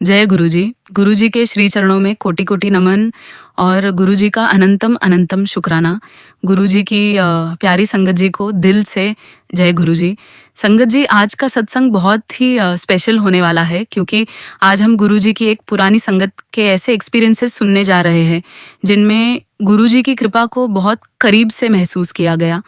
जय गुरुजी। गुरुजी के श्री चरणों में कोटि कोटि नमन और गुरुजी का अनंतम अनंतम शुक्राना। गुरुजी की प्यारी संगत जी को दिल से जय गुरुजी। संगत जी, आज का सत्संग बहुत ही स्पेशल होने वाला है, क्योंकि आज हम गुरुजी की एक पुरानी संगत के ऐसे एक्सपीरियंसेस सुनने जा रहे हैं जिनमें गुरुजी की कृपा को बहुत करीब से महसूस किया गया।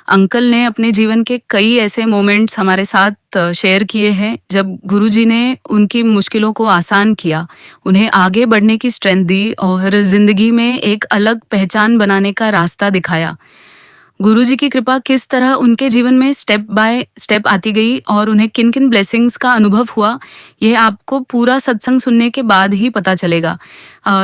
अंकल ने अपने जीवन के कई ऐसे मोमेंट्स हमारे साथ शेयर किए हैं जब गुरुजी ने उनकी मुश्किलों को आसान किया, उन्हें आगे बढ़ने की स्ट्रेंथ दी और जिंदगी में एक अलग पहचान बनाने का रास्ता दिखाया। गुरुजी की कृपा किस तरह उनके जीवन में स्टेप बाय स्टेप आती गई और उन्हें किन किन ब्लेसिंग्स का अनुभव हुआ, यह आपको पूरा सत्संग सुनने के बाद ही पता चलेगा।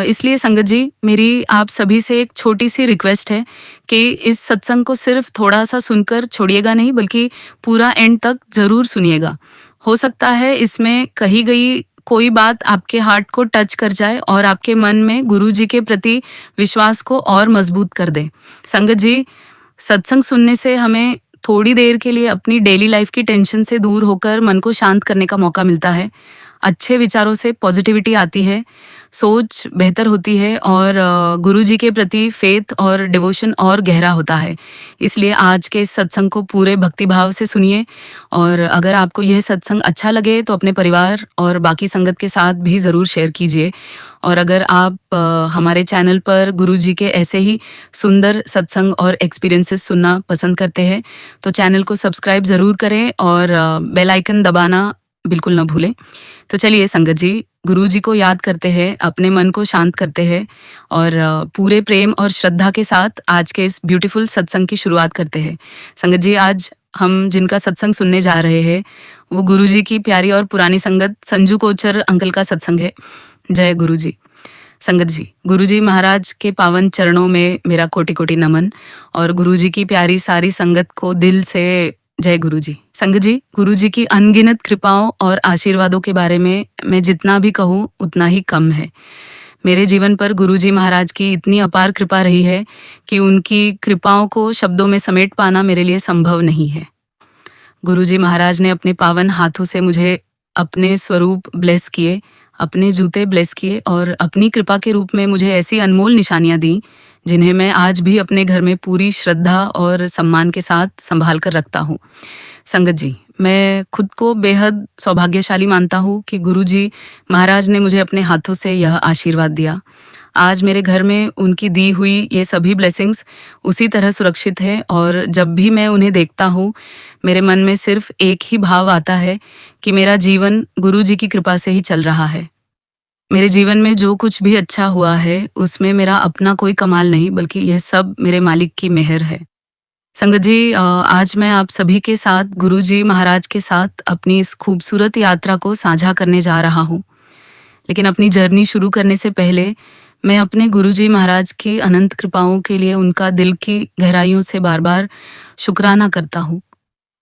इसलिए संगत जी, मेरी आप सभी से एक छोटी सी रिक्वेस्ट है कि इस सत्संग को सिर्फ थोड़ा सा सुनकर छोड़िएगा नहीं, बल्कि पूरा एंड तक जरूर सुनिएगा। हो सकता है इसमें कही गई कोई बात आपके हार्ट को टच कर जाए और आपके मन में गुरुजी के प्रति विश्वास को और मजबूत कर दे। संगत जी, सत्संग सुनने से हमें थोड़ी देर के लिए अपनी डेली लाइफ की टेंशन से दूर होकर मन को शांत करने का मौका मिलता है। अच्छे विचारों से पॉजिटिविटी आती है, सोच बेहतर होती है और गुरुजी के प्रति फेथ और डिवोशन और गहरा होता है। इसलिए आज के इस सत्संग को पूरे भक्तिभाव से सुनिए और अगर आपको यह सत्संग अच्छा लगे तो अपने परिवार और बाकी संगत के साथ भी ज़रूर शेयर कीजिए। और अगर आप हमारे चैनल पर गुरुजी के ऐसे ही सुंदर सत्संग और एक्सपीरियंसेस सुनना पसंद करते हैं तो चैनल को सब्सक्राइब ज़रूर करें और बेल आइकन दबाना बिल्कुल न भूलें। तो चलिए संगत जी, गुरुजी को याद करते हैं, अपने मन को शांत करते हैं और पूरे प्रेम और श्रद्धा के साथ आज के इस ब्यूटीफुल सत्संग की शुरुआत करते हैं। संगत जी, आज हम जिनका सत्संग सुनने जा रहे हैं वो गुरुजी की प्यारी और पुरानी संगत संजू कोचर अंकल का सत्संग है। जय गुरुजी। संगत जी, गुरुजी महाराज के पावन चरणों में मेरा कोटि कोटि नमन और गुरुजी की प्यारी सारी संगत को दिल से जय गुरुजी। संगत जी, गुरुजी की अनगिनत कृपाओं और आशीर्वादों के बारे में मैं जितना भी कहूँ उतना ही कम है। मेरे जीवन पर गुरुजी महाराज की इतनी अपार कृपा रही है कि उनकी कृपाओं को शब्दों में समेट पाना मेरे लिए संभव नहीं है। गुरुजी महाराज ने अपने पावन हाथों से मुझे अपने स्वरूप ब्लेस किए, अपने जूते ब्लेस किए और अपनी कृपा के रूप में मुझे ऐसी अनमोल निशानियां दी जिन्हें मैं आज भी अपने घर में पूरी श्रद्धा और सम्मान के साथ संभाल कर रखता हूँ। संगत जी, मैं खुद को बेहद सौभाग्यशाली मानता हूँ कि गुरुजी महाराज ने मुझे अपने हाथों से यह आशीर्वाद दिया। आज मेरे घर में उनकी दी हुई ये सभी ब्लेसिंग्स उसी तरह सुरक्षित है और जब भी मैं उन्हें देखता हूँ मेरे मन में सिर्फ एक ही भाव आता है कि मेरा जीवन गुरुजी की कृपा से ही चल रहा है। मेरे जीवन में जो कुछ भी अच्छा हुआ है उसमें मेरा अपना कोई कमाल नहीं, बल्कि यह सब मेरे मालिक की मेहर है। संगत जी, आज मैं आप सभी के साथ गुरुजी महाराज के साथ अपनी इस खूबसूरत यात्रा को साझा करने जा रहा हूँ। लेकिन अपनी जर्नी शुरू करने से पहले मैं अपने गुरुजी महाराज की अनंत कृपाओं के लिए उनका दिल की गहराइयों से बार बार शुक्राना करता हूँ।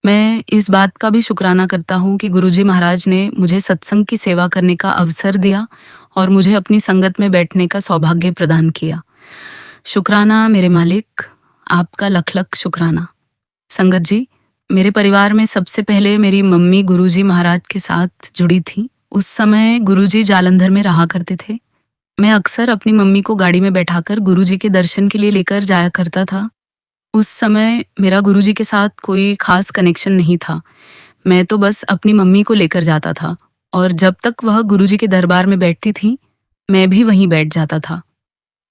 मैं इस बात का भी शुक्राना करता हूँ कि गुरुजी महाराज ने मुझे सत्संग की सेवा करने का अवसर दिया और मुझे अपनी संगत में बैठने का सौभाग्य प्रदान किया। शुक्राना मेरे मालिक, आपका लख लख शुक्राना। संगत जी, मेरे परिवार में सबसे पहले मेरी मम्मी गुरुजी महाराज के साथ जुड़ी थी। उस समय गुरुजी जालंधर में रहा करते थे। मैं अक्सर अपनी मम्मी को गाड़ी में बैठाकर गुरुजी के दर्शन के लिए लेकर जाया करता था। उस समय मेरा गुरुजी के साथ कोई खास कनेक्शन नहीं था। मैं तो बस अपनी मम्मी को लेकर जाता था और जब तक वह गुरुजी के दरबार में बैठती थी मैं भी वहीं बैठ जाता था।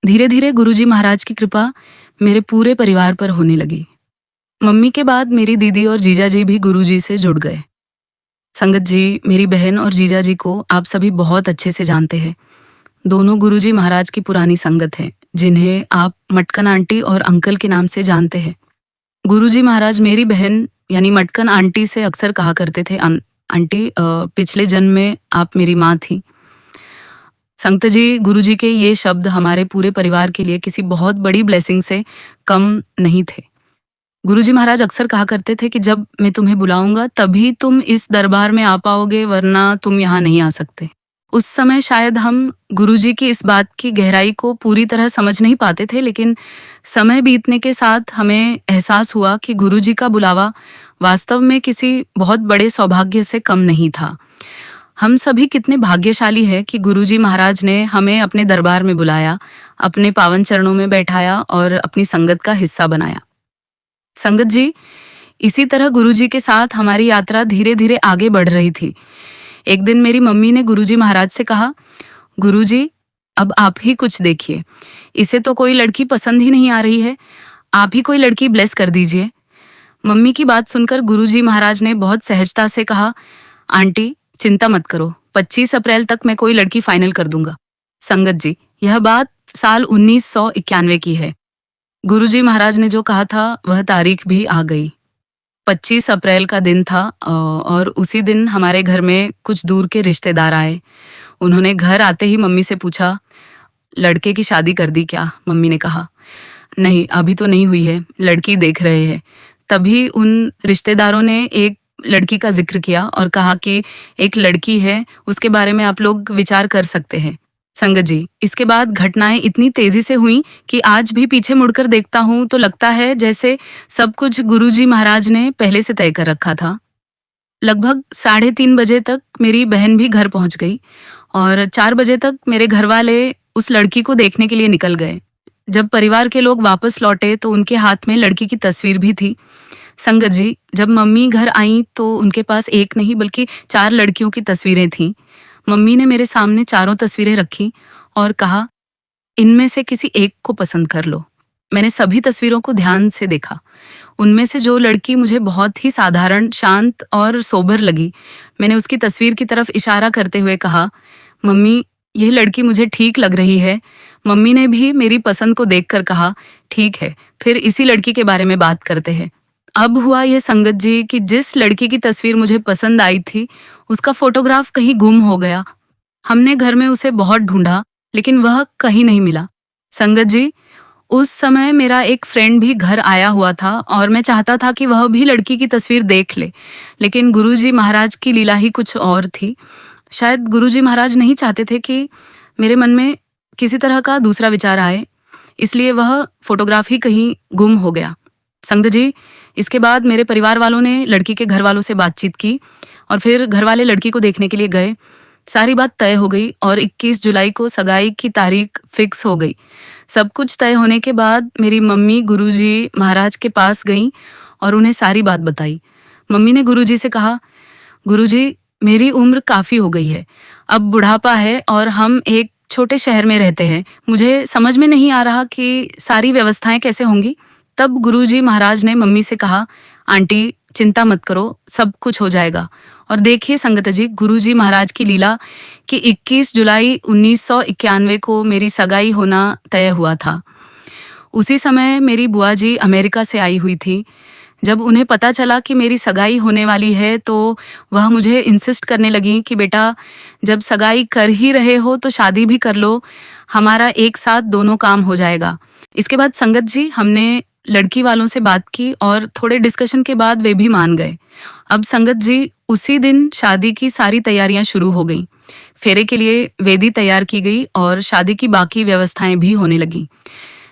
धीरे धीरे गुरुजी महाराज की कृपा मेरे पूरे परिवार पर होने लगी। मम्मी के बाद मेरी दीदी और जीजा जी भी गुरुजी से जुड़ गए। संगत जी, मेरी बहन और जीजा जी को आप सभी बहुत अच्छे से जानते हैं। दोनों गुरुजी महाराज की पुरानी संगत हैं, जिन्हें आप मटकन आंटी और अंकल के नाम से जानते हैं। गुरुजी महाराज मेरी बहन यानी मटकन आंटी से अक्सर कहा करते थे, आंटी पिछले जन्म में आप मेरी माँ थी। संगत जी, गुरुजी के ये शब्द हमारे पूरे परिवार के लिए किसी बहुत बड़ी ब्लेसिंग से कम नहीं थे। गुरुजी महाराज अक्सर कहा करते थे कि जब मैं तुम्हें बुलाऊंगा तभी तुम इस दरबार में आ पाओगे, वरना तुम यहाँ नहीं आ सकते। उस समय शायद हम गुरुजी की इस बात की गहराई को पूरी तरह समझ नहीं पाते थे, लेकिन समय बीतने के साथ हमें एहसास हुआ कि गुरुजी का बुलावा वास्तव में किसी बहुत बड़े सौभाग्य से कम नहीं था। हम सभी कितने भाग्यशाली हैं कि गुरुजी महाराज ने हमें अपने दरबार में बुलाया, अपने पावन चरणों में बैठाया और अपनी संगत का हिस्सा बनाया। संगत जी, इसी तरह गुरुजी के साथ हमारी यात्रा धीरे धीरे आगे बढ़ रही थी। एक दिन मेरी मम्मी ने गुरुजी महाराज से कहा, गुरुजी, अब आप ही कुछ देखिए, इसे तो कोई लड़की पसंद ही नहीं आ रही है, आप ही कोई लड़की ब्लेस कर दीजिए। मम्मी की बात सुनकर गुरुजी महाराज ने बहुत सहजता से कहा, आंटी चिंता मत करो, 25 अप्रैल तक मैं कोई लड़की फाइनल कर दूंगा। संगत जी, यह बात साल 1991 की है। गुरुजी महाराज ने जो कहा था वह तारीख भी आ गई। 25 अप्रैल का दिन था और उसी दिन हमारे घर में कुछ दूर के रिश्तेदार आए। उन्होंने घर आते ही मम्मी से पूछा, लड़के की शादी कर दी क्या? मम्मी ने कहा, नहीं अभी तो नहीं हुई है, लड़की देख रहे हैं। तभी उन रिश्तेदारों ने एक लड़की का जिक्र किया और कहा कि एक लड़की है, उसके बारे में आप लोग विचार कर सकते हैं। संगत जी, इसके बाद घटनाएं इतनी तेजी से हुई कि आज भी पीछे मुड़कर देखता हूं तो लगता है जैसे सब कुछ गुरुजी महाराज ने पहले से तय कर रखा था। लगभग 3:30 बजे तक मेरी बहन भी घर पहुंच गई और 4 बजे तक मेरे घर वाले उस लड़की को देखने के लिए निकल गए। जब परिवार के लोग वापस लौटे तो उनके हाथ में लड़की की तस्वीर भी थी। संगत जी, जब मम्मी घर आई तो उनके पास एक नहीं बल्कि 4 लड़कियों की तस्वीरें थीं। मम्मी ने मेरे सामने चारों तस्वीरें रखी और कहा, इनमें से किसी एक को पसंद कर लो। मैंने सभी तस्वीरों को ध्यान से देखा। उनमें से जो लड़की मुझे बहुत ही साधारण, शांत और सोबर लगी, मैंने उसकी तस्वीर की तरफ इशारा करते हुए कहा, मम्मी यह लड़की मुझे ठीक लग रही है। मम्मी ने भी मेरी पसंद को देखकर कहा, ठीक है, फिर इसी लड़की के बारे में बात करते हैं। अब हुआ यह संगत जी कि जिस लड़की की तस्वीर मुझे पसंद आई थी, उसका फोटोग्राफ कहीं गुम हो गया। हमने घर में उसे बहुत ढूंढा, लेकिन वह कहीं नहीं मिला। संगत जी, उस समय मेरा एक फ्रेंड भी घर आया हुआ था और मैं चाहता था कि वह भी लड़की की तस्वीर देख ले, लेकिन गुरुजी महाराज की लीला ही कुछ और थी। शायद गुरुजी महाराज नहीं चाहते थे कि मेरे मन में किसी तरह का दूसरा विचार आए, इसलिए वह फोटोग्राफ ही कहीं गुम हो गया। संगत जी, इसके बाद मेरे परिवार वालों ने लड़की के घर वालों से बातचीत की और फिर घर वाले लड़की को देखने के लिए गए। सारी बात तय हो गई और 21 जुलाई को सगाई की तारीख फिक्स हो गई। सब कुछ तय होने के बाद मेरी मम्मी गुरुजी महाराज के पास गई और उन्हें सारी बात बताई। मम्मी ने गुरुजी से कहा, गुरुजी मेरी उम्र काफ़ी हो गई है, अब बुढ़ापा है और हम एक छोटे शहर में रहते हैं, मुझे समझ में नहीं आ रहा कि सारी व्यवस्थाएं कैसे होंगी। तब गुरुजी महाराज ने मम्मी से कहा, आंटी चिंता मत करो, सब कुछ हो जाएगा। और देखिए संगत जी, गुरुजी महाराज की लीला कि 21 जुलाई 1991 को मेरी सगाई होना तय हुआ था। उसी समय मेरी बुआ जी अमेरिका से आई हुई थी। जब उन्हें पता चला कि मेरी सगाई होने वाली है तो वह मुझे इंसिस्ट करने लगी कि बेटा, जब सगाई कर ही रहे हो तो शादी भी कर लो, हमारा एक साथ दोनों काम हो जाएगा। इसके बाद संगत जी, हमने लड़की वालों से बात की और थोड़े डिस्कशन के बाद वे भी मान गए। अब संगत जी, उसी दिन शादी की सारी तैयारियां शुरू हो गई। फेरे के लिए वेदी तैयार की गई और शादी की बाकी व्यवस्थाएं भी होने लगी।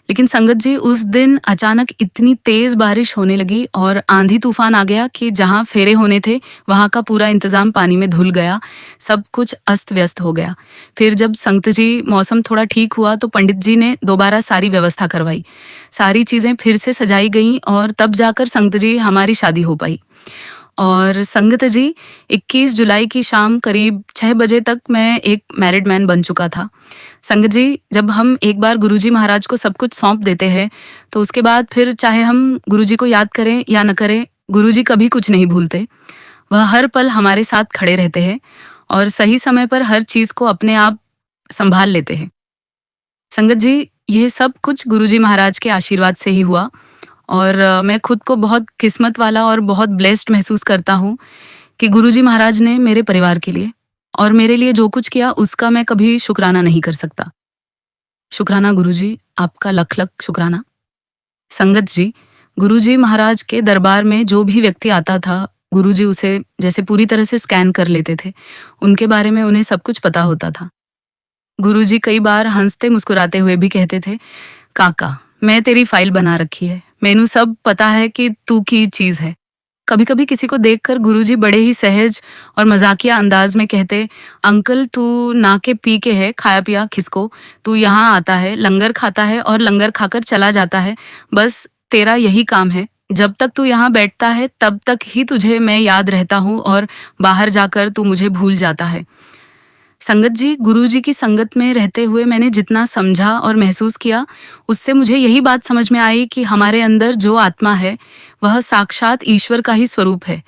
लेकिन संगत जी, उस दिन अचानक इतनी तेज बारिश होने लगी और आंधी तूफान आ गया कि जहां फेरे होने थे वहां का पूरा इंतजाम पानी में धुल गया। सब कुछ अस्त व्यस्त हो गया। फिर जब संगत जी मौसम थोड़ा ठीक हुआ तो पंडित जी ने दोबारा सारी व्यवस्था करवाई। सारी चीजें फिर से सजाई गईं और तब जाकर संगत जी हमारी शादी हो पाई। और संगत जी, 21 जुलाई की शाम करीब 6 बजे तक मैं एक मैरिड मैन बन चुका था। संगत जी, जब हम एक बार गुरुजी महाराज को सब कुछ सौंप देते हैं तो उसके बाद फिर चाहे हम गुरुजी को याद करें या न करें, गुरुजी कभी कुछ नहीं भूलते। वह हर पल हमारे साथ खड़े रहते हैं और सही समय पर हर चीज को अपने आप संभाल लेते हैं। संगत जी, ये सब कुछ गुरुजी महाराज के आशीर्वाद से ही हुआ और मैं खुद को बहुत किस्मत वाला और बहुत ब्लेस्ड महसूस करता हूँ कि गुरुजी महाराज ने मेरे परिवार के लिए और मेरे लिए जो कुछ किया उसका मैं कभी शुक्राना नहीं कर सकता। शुक्राना गुरुजी, आपका लख लख शुक्राना। संगत जी, गुरुजी महाराज के दरबार में जो भी व्यक्ति आता था, गुरुजी उसे जैसे पूरी तरह से स्कैन कर लेते थे। उनके बारे में उन्हें सब कुछ पता होता था। गुरुजी कई बार हंसते मुस्कुराते हुए भी कहते थे, काका मैं तेरी फाइल बना रखी है, मैनू सब पता है कि तू की चीज है। कभी कभी किसी को देखकर गुरुजी बड़े ही सहज और मजाकिया अंदाज में कहते, अंकल तू ना के पी के है, खाया पिया किसको, तू यहाँ आता है, लंगर खाता है और लंगर खाकर चला जाता है, बस तेरा यही काम है। जब तक तू यहाँ बैठता है तब तक ही तुझे मैं याद रहता हूँ और बाहर जाकर तू मुझे भूल जाता है। संगत जी, गुरुजी की संगत में रहते हुए मैंने जितना समझा और महसूस किया, उससे मुझे यही बात समझ में आई कि हमारे अंदर जो आत्मा है वह साक्षात ईश्वर का ही स्वरूप है।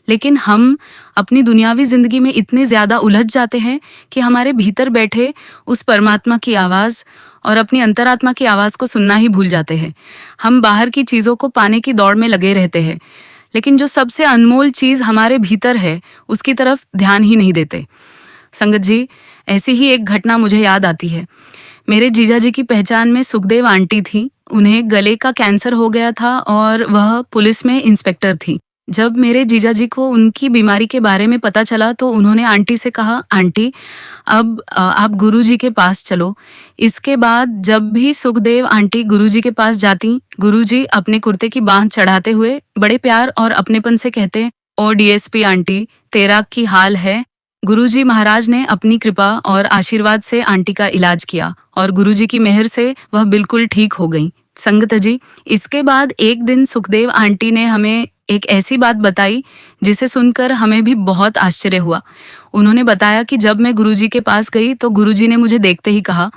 लेकिन हम अपनी दुनियावी जिंदगी में इतने ज्यादा उलझ जाते हैं कि हमारे भीतर बैठे उस परमात्मा की आवाज और अपनी अंतरात्मा की आवाज को सुनना ही भूल जाते हैं। हम बाहर की चीजों को पाने की दौड़ में लगे रहते हैं, लेकिन जो सबसे अनमोल चीज हमारे भीतर है उसकी तरफ ध्यान ही नहीं देते। संगत जी, ऐसी ही एक घटना मुझे याद आती है। मेरे जीजा जी की पहचान में सुखदेव आंटी थी। उन्हें गले का कैंसर हो गया था और वह पुलिस में इंस्पेक्टर थी। जब मेरे जीजा जी को उनकी बीमारी के बारे में पता चला तो उन्होंने आंटी से कहा, आंटी अब आप गुरुजी के पास चलो। इसके बाद जब भी सुखदेव आंटी गुरुजी के पास जाती, गुरुजी अपने कुर्ते की बांह चढ़ाते हुए बड़े प्यार और अपनेपन से कहते, ओ डीएसपी आंटी, तेरा की हाल है। गुरुजी महाराज ने अपनी कृपा और आशीर्वाद से आंटी का इलाज किया और गुरुजी की मेहर से वह बिल्कुल ठीक हो गई। संगत जी, इसके बाद एक दिन सुखदेव आंटी ने हमें एक ऐसी बात बताई जिसे सुनकर हमें भी बहुत आश्चर्य हुआ। उन्होंने बताया कि जब मैं गुरुजी के पास गई तो गुरुजी ने मुझे देखते ही कहा,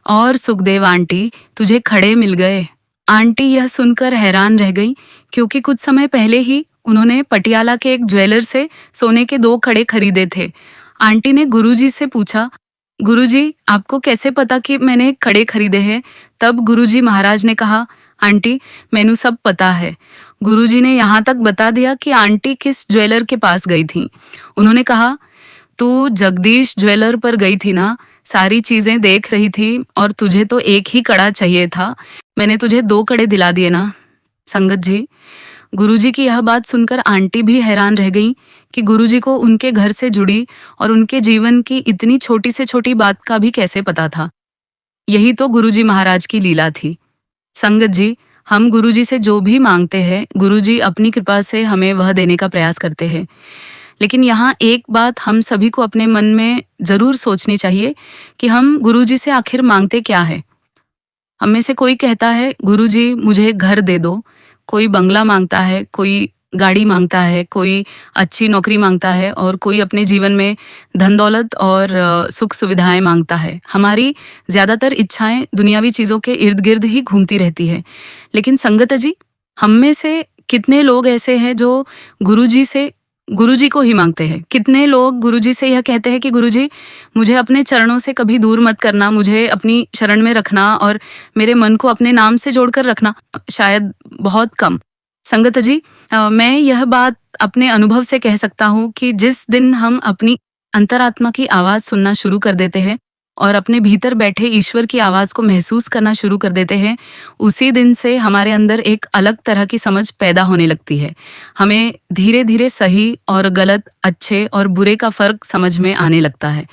और सुखदेव आंटी, तुझे खड़े मिल गए। आंटी यह सुनकर हैरान रह गई, क्योंकि कुछ समय पहले ही उन्होंने पटियाला के एक ज्वेलर से सोने के 2 कड़े खरीदे थे। आंटी ने गुरुजी से पूछा, गुरुजी आपको कैसे पता कि मैंने कड़े खरीदे हैं? तब गुरुजी महाराज ने कहा, आंटी मैनू सब पता है। गुरुजी ने यहाँ तक बता दिया कि आंटी किस ज्वेलर के पास गई थी। उन्होंने कहा, तू जगदीश ज्वेलर पर गई थी ना, सारी चीजें देख रही थी और तुझे तो एक ही कड़ा चाहिए था, मैंने तुझे 2 कड़े दिला दिए ना। संगत जी, गुरुजी की यह बात सुनकर आंटी भी हैरान रह गई कि गुरुजी को उनके घर से जुड़ी और उनके जीवन की इतनी छोटी से छोटी बात का भी कैसे पता था। यही तो गुरुजी महाराज की लीला थी। संगत जी, हम गुरुजी से जो भी मांगते हैं, गुरुजी अपनी कृपा से हमें वह देने का प्रयास करते हैं। लेकिन यहाँ एक बात हम सभी को अपने मन में जरूर सोचनी चाहिए कि हम गुरुजी से आखिर मांगते क्या है। हम में से कोई कहता है, गुरुजी मुझे घर दे दो, कोई बंगला मांगता है, कोई गाड़ी मांगता है, कोई अच्छी नौकरी मांगता है और कोई अपने जीवन में धन दौलत और सुख सुविधाएं मांगता है। हमारी ज्यादातर इच्छाएं दुनियावी चीजों के इर्द गिर्द ही घूमती रहती है। लेकिन संगत जी, हम में से कितने लोग ऐसे हैं जो गुरुजी से गुरुजी को ही मांगते हैं? कितने लोग गुरुजी से यह कहते हैं कि गुरुजी मुझे अपने चरणों से कभी दूर मत करना, मुझे अपनी शरण में रखना और मेरे मन को अपने नाम से जोड़कर रखना? शायद बहुत कम। संगत जी, मैं यह बात अपने अनुभव से कह सकता हूँ कि जिस दिन हम अपनी अंतरात्मा की आवाज सुनना शुरू कर देते हैं और अपने भीतर बैठे ईश्वर की आवाज को महसूस करना शुरू कर देते हैं, उसी दिन से हमारे अंदर एक अलग तरह की समझ पैदा होने लगती है। हमें धीरे धीरे सही और गलत, अच्छे और बुरे का फर्क समझ में आने लगता है।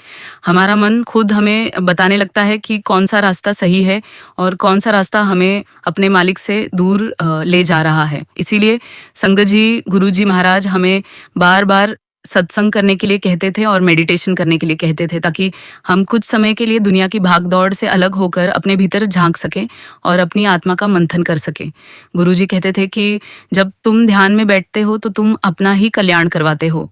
हमारा मन खुद हमें बताने लगता है कि कौन सा रास्ता सही है और कौन सा रास्ता हमें अपने मालिक से दूर ले जा रहा है। इसीलिए संगत जी, गुरुजी महाराज हमें बार बार सत्संग करने के लिए कहते थे और मेडिटेशन करने के लिए कहते थे, ताकि हम कुछ समय के लिए दुनिया की भाग दौड़ से अलग होकर अपने भीतर झांक सके और अपनी आत्मा का मंथन कर सके। गुरुजी कहते थे कि जब तुम ध्यान में बैठते हो तो तुम अपना ही कल्याण करवाते हो।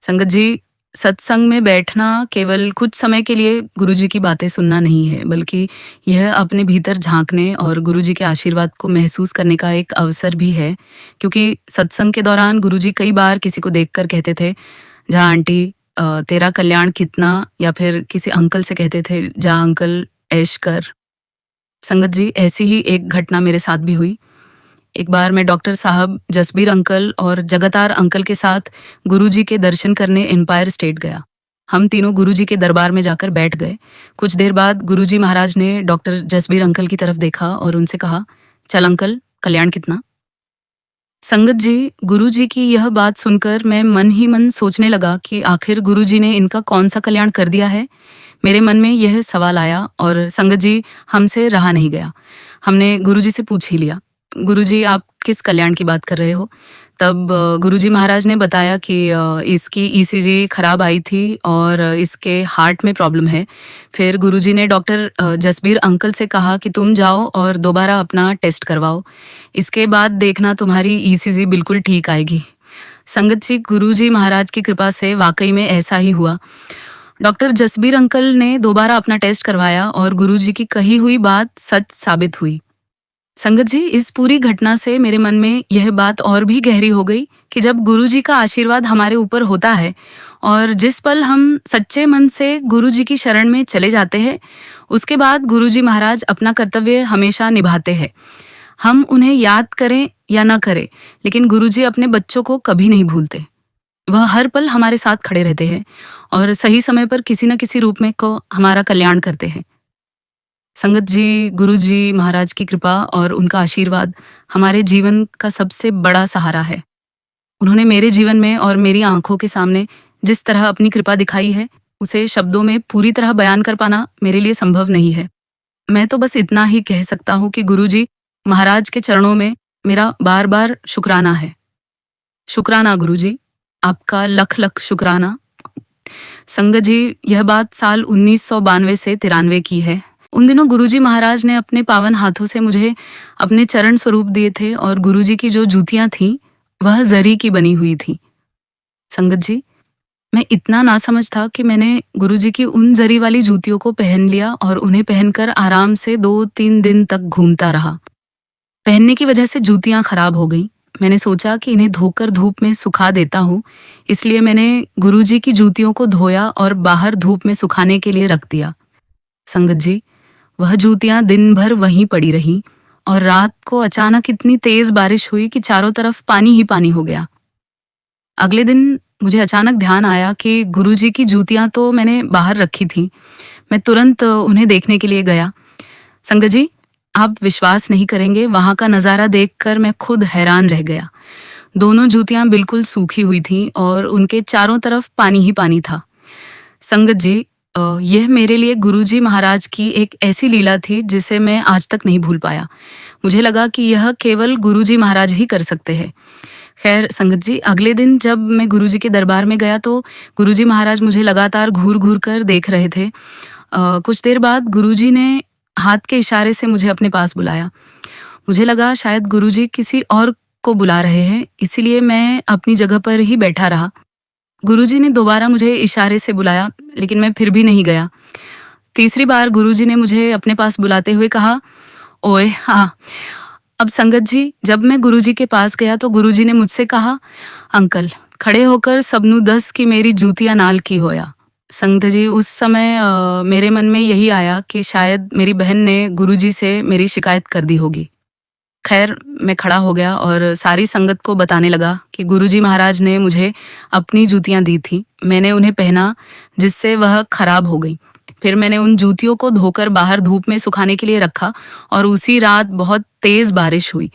संगत जी, सत्संग में बैठना केवल कुछ समय के लिए गुरुजी की बातें सुनना नहीं है, बल्कि यह अपने भीतर झांकने और गुरुजी के आशीर्वाद को महसूस करने का एक अवसर भी है। क्योंकि सत्संग के दौरान गुरुजी कई बार किसी को देखकर कहते थे, जा आंटी तेरा कल्याण कितना, या फिर किसी अंकल से कहते थे, जा अंकल ऐश कर। संगत जी, ऐसी ही एक घटना मेरे साथ भी हुई। एक बार मैं डॉक्टर साहब, जसबीर अंकल और जगतार अंकल के साथ गुरुजी के दर्शन करने एम्पायर स्टेट गया। हम तीनों गुरुजी के दरबार में जाकर बैठ गए। कुछ देर बाद गुरुजी महाराज ने डॉक्टर जसबीर अंकल की तरफ देखा और उनसे कहा, चल अंकल, कल्याण कितना? संगत जी, गुरुजी की यह बात सुनकर मैं मन ही मन सोचने लगा कि आखिर गुरुजी ने इनका कौन सा कल्याण कर दिया है। मेरे मन में यह सवाल आया और संगत जी, हमसे रहा नहीं गया। हमने गुरुजी से पूछ ही लिया, गुरुजी आप किस कल्याण की बात कर रहे हो? तब गुरुजी महाराज ने बताया कि इसकी ईसीजी खराब आई थी और इसके हार्ट में प्रॉब्लम है। फिर गुरुजी ने डॉक्टर जसबीर अंकल से कहा कि तुम जाओ और दोबारा अपना टेस्ट करवाओ, इसके बाद देखना तुम्हारी ईसीजी बिल्कुल ठीक आएगी। संगत जी, गुरुजी महाराज की कृपा से वाकई में ऐसा ही हुआ। डॉक्टर जसबीर अंकल ने दोबारा अपना टेस्ट करवाया और गुरुजी की कही हुई बात सच साबित हुई। संगत जी, इस पूरी घटना से मेरे मन में यह बात और भी गहरी हो गई कि जब गुरुजी का आशीर्वाद हमारे ऊपर होता है और जिस पल हम सच्चे मन से गुरुजी की शरण में चले जाते हैं, उसके बाद गुरुजी महाराज अपना कर्तव्य हमेशा निभाते हैं। हम उन्हें याद करें या ना करें, लेकिन गुरुजी अपने बच्चों को कभी नहीं भूलते। वह हर पल हमारे साथ खड़े रहते हैं और सही समय पर किसी न किसी रूप में को हमारा कल्याण करते हैं। संगत जी, गुरुजी महाराज की कृपा और उनका आशीर्वाद हमारे जीवन का सबसे बड़ा सहारा है। उन्होंने मेरे जीवन में और मेरी आंखों के सामने जिस तरह अपनी कृपा दिखाई है, उसे शब्दों में पूरी तरह बयान कर पाना मेरे लिए संभव नहीं है। मैं तो बस इतना ही कह सकता हूँ कि गुरुजी महाराज के चरणों में मेरा बार बार शुक्राना है। शुक्राना गुरुजी, आपका लख लख शुक्राना। संगत जी, यह बात साल 1992 से 93 की है। उन दिनों गुरुजी महाराज ने अपने पावन हाथों से मुझे अपने चरण स्वरूप दिए थे और गुरुजी की जो जूतियां थीं, वह जरी की बनी हुई थी। संगत जी, मैं इतना नासमझ था कि मैंने गुरुजी की उन जरी वाली जूतियों को पहन लिया और उन्हें पहनकर आराम से 2-3 दिन तक घूमता रहा। पहनने की वजह से जूतियां खराब हो गईं। मैंने सोचा कि इन्हें धोकर धूप में सुखा देता हूँ, इसलिए मैंने गुरुजी की जूतियों को धोया और बाहर धूप में सुखाने के लिए रख दिया। संगत जी, वह जूतियां दिन भर वहीं पड़ी रहीं और रात को अचानक इतनी तेज बारिश हुई कि चारों तरफ पानी ही पानी हो गया। अगले दिन मुझे अचानक ध्यान आया कि गुरुजी की जूतियां तो मैंने बाहर रखी थी। मैं तुरंत उन्हें देखने के लिए गया। संगत जी, आप विश्वास नहीं करेंगे, वहां का नज़ारा देखकर मैं खुद हैरान रह गया। दोनों जूतियां बिल्कुल सूखी हुई थीं और उनके चारों तरफ पानी ही पानी था। संगत जी, यह मेरे लिए गुरुजी महाराज की एक ऐसी लीला थी जिसे मैं आज तक नहीं भूल पाया। मुझे लगा कि यह केवल गुरुजी महाराज ही कर सकते हैं। खैर संगत जी, अगले दिन जब मैं गुरुजी के दरबार में गया तो गुरुजी महाराज मुझे लगातार घूर घूर कर देख रहे थे। कुछ देर बाद गुरुजी ने हाथ के इशारे से मुझे अपने पास बुलाया। मुझे लगा शायद गुरुजी किसी और को बुला रहे हैं, इसीलिए मैं अपनी जगह पर ही बैठा रहा। गुरुजी ने दोबारा मुझे इशारे से बुलाया, लेकिन मैं फिर भी नहीं गया। तीसरी बार गुरुजी ने मुझे अपने पास बुलाते हुए कहा, ओए हाँ। अब संगत जी, जब मैं गुरुजी के पास गया तो गुरुजी ने मुझसे कहा, अंकल खड़े होकर सबनू दस की मेरी जूतियां नाल की होया। संगत जी, उस समय मेरे मन में यही आया कि शायद मेरी बहन ने गुरुजी से मेरी शिकायत कर दी होगी। खैर, मैं खड़ा हो गया और सारी संगत को बताने लगा कि गुरुजी महाराज ने मुझे अपनी जूतियां दी थी। मैंने उन्हें पहना, जिससे वह खराब हो गई। फिर मैंने उन जूतियों को धोकर बाहर धूप में सुखाने के लिए रखा और उसी रात बहुत तेज बारिश हुई।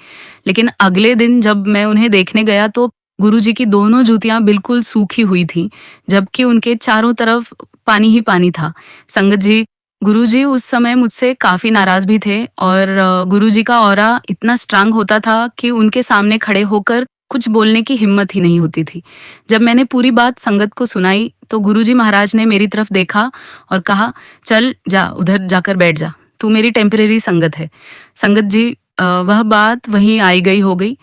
लेकिन अगले दिन जब मैं उन्हें देखने गया तो गुरुजी की दोनों जूतियां बिल्कुल सूखी हुई थी, जबकि उनके चारों तरफ पानी ही पानी था। संगत जी, गुरुजी उस समय मुझसे काफी नाराज भी थे और गुरुजी का ऑरा इतना स्ट्रांग होता था कि उनके सामने खड़े होकर कुछ बोलने की हिम्मत ही नहीं होती थी। जब मैंने पूरी बात संगत को सुनाई तो गुरुजी महाराज ने मेरी तरफ देखा और कहा, चल जा, उधर जाकर बैठ जा, तू मेरी टेम्परेरी संगत है। संगत जी, वह बात वहीं आई गई हो गई।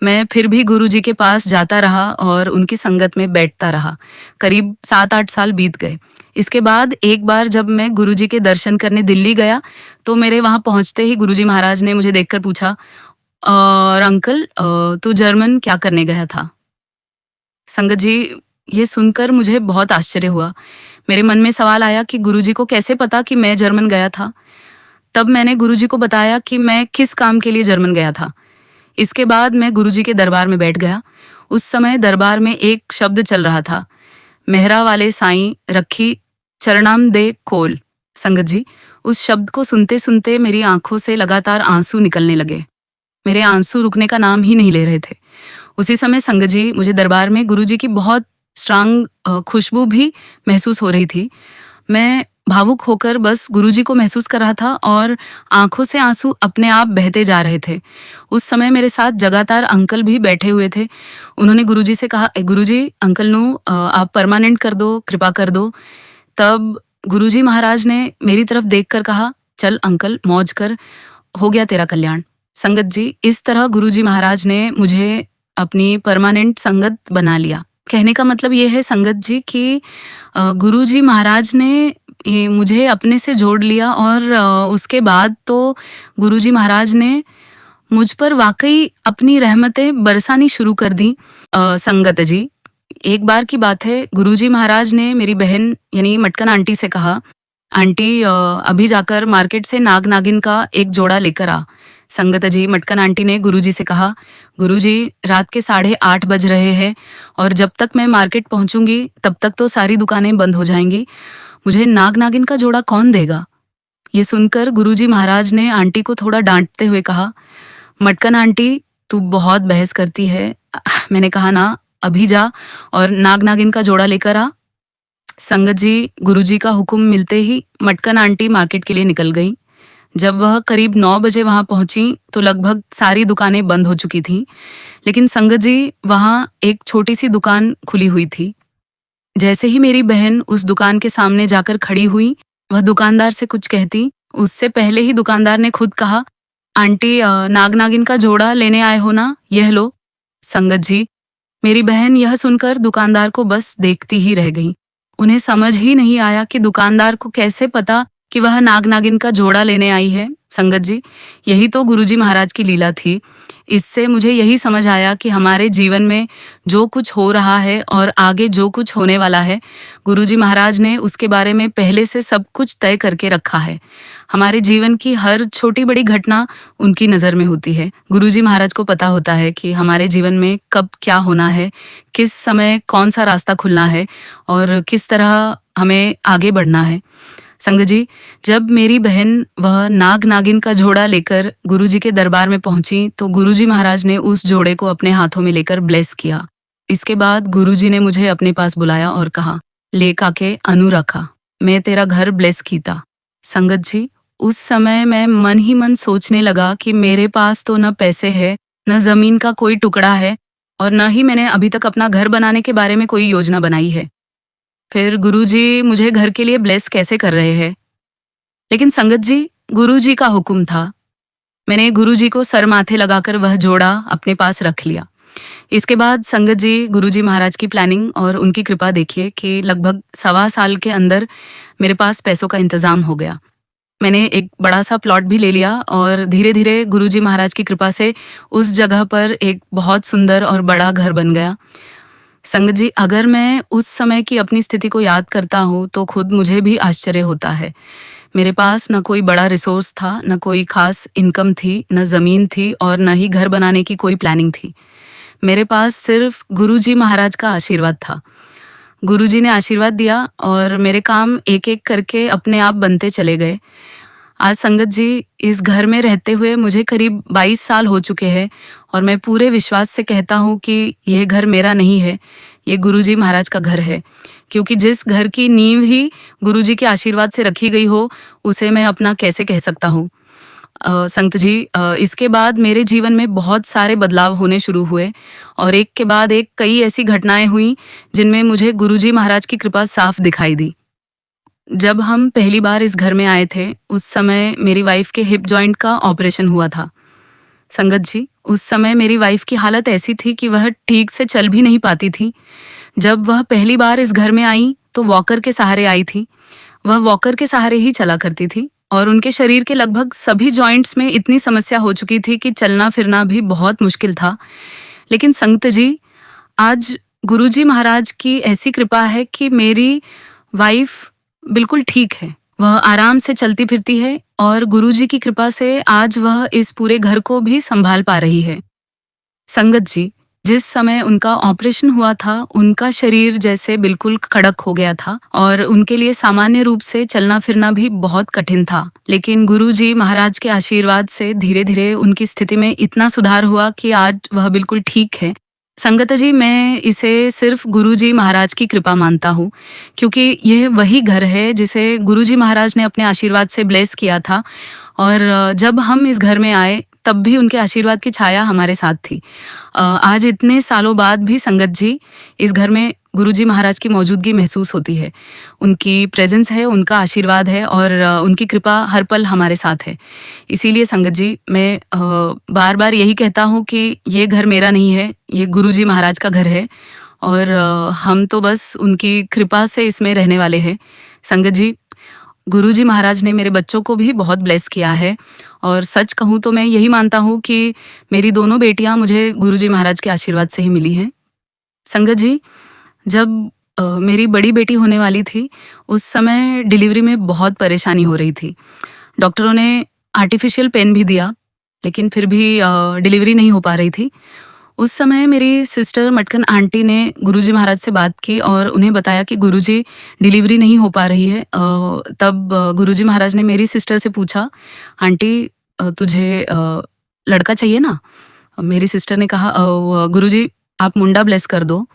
मैं फिर भी गुरुजी के पास जाता रहा और उनकी संगत में बैठता रहा। करीब 7-8 साल बीत गए। इसके बाद एक बार जब मैं गुरुजी के दर्शन करने दिल्ली गया तो मेरे वहां पहुंचते ही गुरुजी महाराज ने मुझे देखकर पूछा, और अंकल तू जर्मन क्या करने गया था? संगत जी, ये सुनकर मुझे बहुत आश्चर्य हुआ। मेरे मन में सवाल आया कि गुरुजी को कैसे पता कि मैं जर्मन गया था। तब मैंने गुरुजी को बताया कि मैं किस काम के लिए जर्मन गया था। इसके बाद मैं गुरुजी के दरबार में बैठ गया। उस समय दरबार में एक शब्द चल रहा था, मेहरा वाले साईं रखी चरणाम दे कोल। संगत जी, उस शब्द को सुनते सुनते मेरी आंखों से लगातार आंसू निकलने लगे। मेरे आंसू रुकने का नाम ही नहीं ले रहे थे। उसी समय संगत जी, मुझे दरबार में गुरुजी की बहुत स्ट्रांग खुशबू भी महसूस हो रही थी। मैं भावुक होकर बस गुरुजी को महसूस कर रहा था और आंखों से आंसू अपने आप बहते जा रहे थे। उस समय मेरे साथ जगातार अंकल भी बैठे हुए थे। उन्होंने गुरुजी से कहा, गुरुजी अंकल नु आप परमानेंट कर दो, कृपा कर दो। तब गुरुजी महाराज ने मेरी तरफ देखकर कहा, चल अंकल मौज कर, हो गया तेरा कल्याण। संगत जी, इस तरह गुरुजी महाराज ने मुझे अपनी परमानेंट संगत बना लिया। कहने का मतलब ये है संगत जी कि गुरुजी महाराज ने ये मुझे अपने से जोड़ लिया और उसके बाद तो गुरुजी महाराज ने मुझ पर वाकई अपनी रहमतें बरसानी शुरू कर दी। संगत जी, एक बार की बात है, गुरुजी महाराज ने मेरी बहन यानी मटकन आंटी से कहा, आंटी अभी जाकर मार्केट से नाग नागिन का एक जोड़ा लेकर आ। संगत जी, मटकन आंटी ने गुरुजी से कहा, गुरुजी रात के 8:30 बज रहे हैं और जब तक मैं मार्केट पहुंचूंगी तब तक तो सारी दुकानें बंद हो जाएंगी। मुझे नाग नागिन का जोड़ा कौन देगा? ये सुनकर गुरुजी महाराज ने आंटी को थोड़ा डांटते हुए कहा, मटकन आंटी तू बहुत बहस करती है। मैंने कहा ना, अभी जा और नाग नागिन का जोड़ा लेकर आ। संगत जी, गुरुजी का हुक्म मिलते ही मटकन आंटी मार्केट के लिए निकल गई। जब वह करीब 9 बजे वहां पहुंची तो लगभग सारी दुकानें बंद हो चुकी थीं, लेकिन संगत जी वहां एक छोटी सी दुकान खुली हुई थी। जैसे ही मेरी बहन उस दुकान के सामने जाकर खड़ी हुई, वह दुकानदार से कुछ कहती, उससे पहले ही दुकानदार ने खुद कहा, आंटी नाग नागिन का जोड़ा लेने आए हो ना, यह लो। संगत जी, मेरी बहन यह सुनकर दुकानदार को बस देखती ही रह गई। उन्हें समझ ही नहीं आया कि दुकानदार को कैसे पता कि वह नाग नागिन का जोड़ा लेने आई है। संगत जी, यही तो गुरुजी महाराज की लीला थी। इससे मुझे यही समझ आया कि हमारे जीवन में जो कुछ हो रहा है और आगे जो कुछ होने वाला है, गुरुजी महाराज ने उसके बारे में पहले से सब कुछ तय करके रखा है। हमारे जीवन की हर छोटी बड़ी घटना उनकी नज़र में होती है। गुरुजी महाराज को पता होता है कि हमारे जीवन में कब क्या होना है, किस समय कौन सा रास्ता खुलना है और किस तरह हमें आगे बढ़ना है। संगत जी, जब मेरी बहन वह नाग नागिन का जोड़ा लेकर गुरुजी के दरबार में पहुंची तो गुरुजी महाराज ने उस जोड़े को अपने हाथों में लेकर ब्लेस किया। इसके बाद गुरुजी ने मुझे अपने पास बुलाया और कहा, ले काके अनु रखा, मैं तेरा घर ब्लेस कीता। संगत जी, उस समय मैं मन ही मन सोचने लगा कि मेरे पास तो न पैसे है, न जमीन का कोई टुकड़ा है और न ही मैंने अभी तक अपना घर बनाने के बारे में कोई योजना बनाई है। फिर गुरुजी मुझे घर के लिए ब्लेस कैसे कर रहे हैं? लेकिन संगत जी, गुरुजी का हुक्म था। मैंने गुरुजी को सर माथे लगाकर वह जोड़ा अपने पास रख लिया। इसके बाद संगत जी, गुरुजी महाराज की प्लानिंग और उनकी कृपा देखिए कि लगभग 1.25 साल के अंदर मेरे पास पैसों का इंतजाम हो गया। मैंने एक बड़ा सा प्लॉट भी ले लिया और धीरे धीरे गुरुजी महाराज की कृपा से उस जगह पर एक बहुत सुंदर और बड़ा घर बन गया। संगत जी, अगर मैं उस समय की अपनी स्थिति को याद करता हूँ तो खुद मुझे भी आश्चर्य होता है। मेरे पास न कोई बड़ा रिसोर्स था, न कोई खास इनकम थी, न जमीन थी और न ही घर बनाने की कोई प्लानिंग थी। मेरे पास सिर्फ गुरुजी महाराज का आशीर्वाद था। गुरुजी ने आशीर्वाद दिया और मेरे काम एक एक करके अपने आप बनते चले गए। आज संगत जी, इस घर में रहते हुए मुझे करीब 22 साल हो चुके हैं और मैं पूरे विश्वास से कहता हूँ कि यह घर मेरा नहीं है, ये गुरुजी महाराज का घर है। क्योंकि जिस घर की नींव ही गुरुजी के आशीर्वाद से रखी गई हो, उसे मैं अपना कैसे कह सकता हूँ। संत जी, इसके बाद मेरे जीवन में बहुत सारे बदलाव होने शुरू हुए और एक के बाद एक कई ऐसी घटनाएं हुई जिनमें मुझे गुरुजी महाराज की कृपा साफ दिखाई दी। जब हम पहली बार इस घर में आए थे, उस समय मेरी वाइफ के हिप जॉइंट का ऑपरेशन हुआ था। संगत जी, उस समय मेरी वाइफ की हालत ऐसी थी कि वह ठीक से चल भी नहीं पाती थी। जब वह पहली बार इस घर में आई तो वॉकर के सहारे आई थी। वह वॉकर के सहारे ही चला करती थी और उनके शरीर के लगभग सभी जॉइंट्स में इतनी समस्या हो चुकी थी कि चलना फिरना भी बहुत मुश्किल था। लेकिन संत जी, आज गुरुजी महाराज की ऐसी कृपा है कि मेरी वाइफ बिल्कुल ठीक है। वह आराम से चलती फिरती है और गुरुजी की कृपा से आज वह इस पूरे घर को भी संभाल पा रही है। संगत जी, जिस समय उनका ऑपरेशन हुआ था, उनका शरीर जैसे बिल्कुल कड़क हो गया था और उनके लिए सामान्य रूप से चलना फिरना भी बहुत कठिन था। लेकिन गुरुजी महाराज के आशीर्वाद से धीरे धीरे उनकी स्थिति में इतना सुधार हुआ कि आज वह बिल्कुल ठीक है। संगत जी, मैं इसे सिर्फ गुरुजी महाराज की कृपा मानता हूँ, क्योंकि यह वही घर है जिसे गुरुजी महाराज ने अपने आशीर्वाद से ब्लेस किया था। और जब हम इस घर में आए तब भी उनके आशीर्वाद की छाया हमारे साथ थी। आज इतने सालों बाद भी संगत जी, इस घर में गुरुजी महाराज की मौजूदगी महसूस होती है। उनकी प्रेजेंस है, उनका आशीर्वाद है और उनकी कृपा हर पल हमारे साथ है। इसीलिए संगत जी, मैं बार-बार यही कहता हूँ कि ये घर मेरा नहीं है, ये गुरुजी महाराज का घर है और हम तो बस उनकी कृपा से इसमें रहने वाले हैं। संगत जी, गुरुजी महाराज ने मेरे बच्चों को भी बहुत ब्लेस किया है और सच कहूँ तो मैं यही मानता हूँ कि मेरी दोनों बेटियाँ मुझे गुरुजी महाराज के आशीर्वाद से ही मिली हैं। संगत जी, जब मेरी बड़ी बेटी होने वाली थी, उस समय डिलीवरी में बहुत परेशानी हो रही थी। डॉक्टरों ने आर्टिफ़िशियल पेन भी दिया, लेकिन फिर भी डिलीवरी नहीं हो पा रही थी। उस समय मेरी सिस्टर मटकन आंटी ने गुरुजी महाराज से बात की और उन्हें बताया कि गुरुजी, डिलीवरी नहीं हो पा रही है। तब गुरुजी महाराज ने मेरी सिस्टर से पूछा, आंटी तुझे लड़का चाहिए ना? मेरी सिस्टर ने कहा, गुरुजी आप मुंडा ब्लेस कर दो।